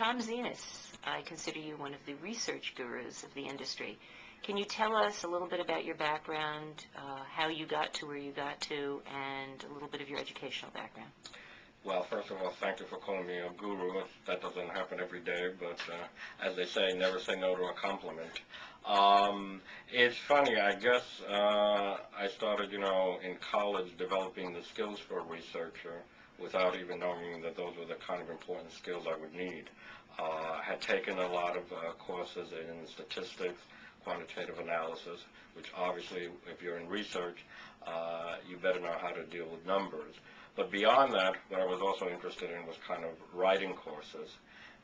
Tom Xenos, I consider you one of the research gurus of the industry. Can you tell us a little bit about your background, how you got to where you got to, and a little bit of your educational background? Well, first of all, thank you for calling me a guru. That doesn't happen every day, but as they say, never say no to a compliment. It's funny, I guess I started, in college developing the skills for a researcher without even knowing that those were the kind of important skills I would need. I had taken a lot of courses in statistics, quantitative analysis, which obviously, if you're in research, you better know how to deal with numbers. But beyond that, what I was also interested in was kind of writing courses.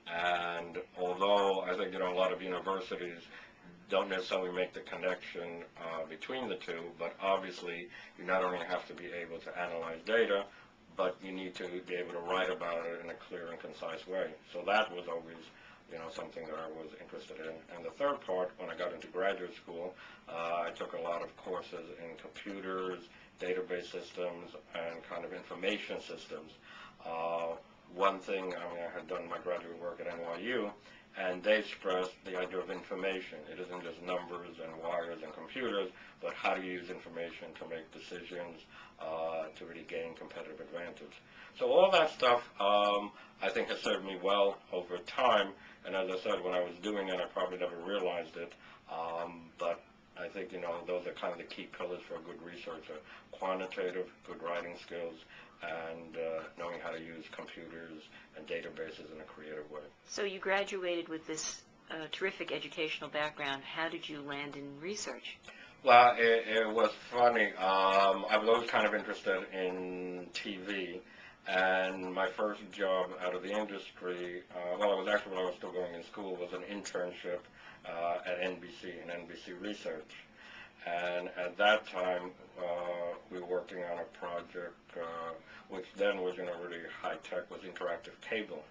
And although I think, a lot of universities don't necessarily make the connection between the two, but obviously you not only have to be able to analyze data, but you need to be able to write about it in a clear and concise way. So that was always, something that I was interested in. And the third part, when I got into graduate school, I took a lot of courses in computers, database systems, and kind of information systems. One thing, I had done my graduate work at NYU, and they stressed the idea of information. It isn't just numbers and wires and computers, but how do you use information to make decisions, to really gain competitive advantage. So all that stuff, I think has served me well over time, and as I said, when I was doing it, I probably never realized it, but I think, those are kind of the key pillars for a good researcher: quantitative, good writing skills, and knowing how to use computers and databases in a creative way. So you graduated with this terrific educational background. How did you land in research? Well, it was funny. I was always kind of interested in TV, and my first job out of the industry, well, it was actually when I was still going in school, was an internship at NBC, in NBC Research. And at that time, we were working on a project which then was, really high-tech, was interactive cable.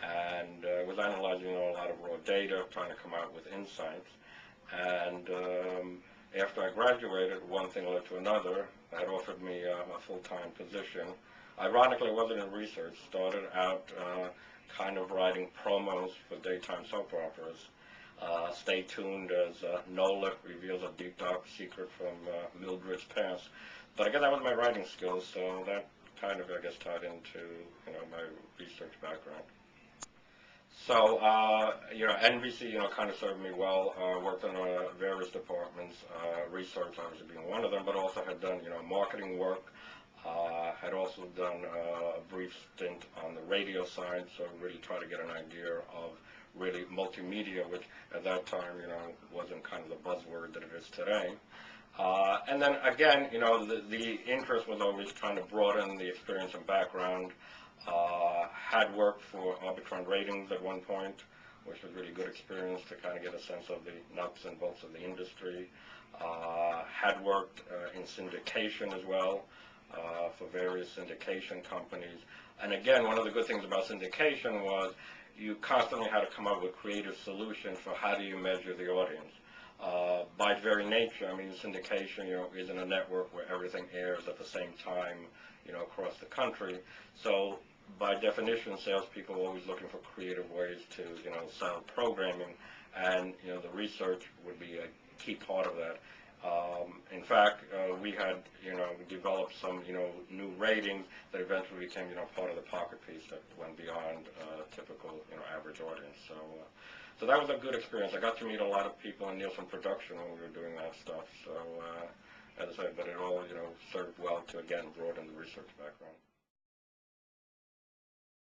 And it was analyzing, a lot of raw data, trying to come out with insights. And after I graduated, one thing led to another. That offered me a full-time position. Ironically, it wasn't in research. Started out kind of writing promos for daytime soap operas. Stay tuned as Nola reveals a deep, dark secret from Mildred's past. But again, that was my writing skills, so that kind of, I guess, tied into, my research background. So, NBC, kind of served me well. Worked in various departments, research obviously being one of them, but also had done, marketing work. Had also done a brief stint on the radio side, so really try to get an idea of really multimedia, which at that time, wasn't kind of the buzzword that it is today. And then again, the interest was always trying to broaden the experience and background. Had worked for Arbitron Ratings at one point, which was really good experience to kind of get a sense of the nuts and bolts of the industry. Had worked in syndication as well, for various syndication companies. And again, one of the good things about syndication was you constantly had to come up with creative solutions for how do you measure the audience. By its very nature, syndication, isn't a network where everything airs at the same time, across the country. So by definition, salespeople are always looking for creative ways to, sell programming, and, the research would be a key part of that. In fact, we had, developed some, new ratings that eventually became, part of the pocket piece that went beyond typical, average audience. So that was a good experience. I got to meet a lot of people in Nielsen production when we were doing that stuff. So, as I said, but it all, served well to, again, broaden the research background.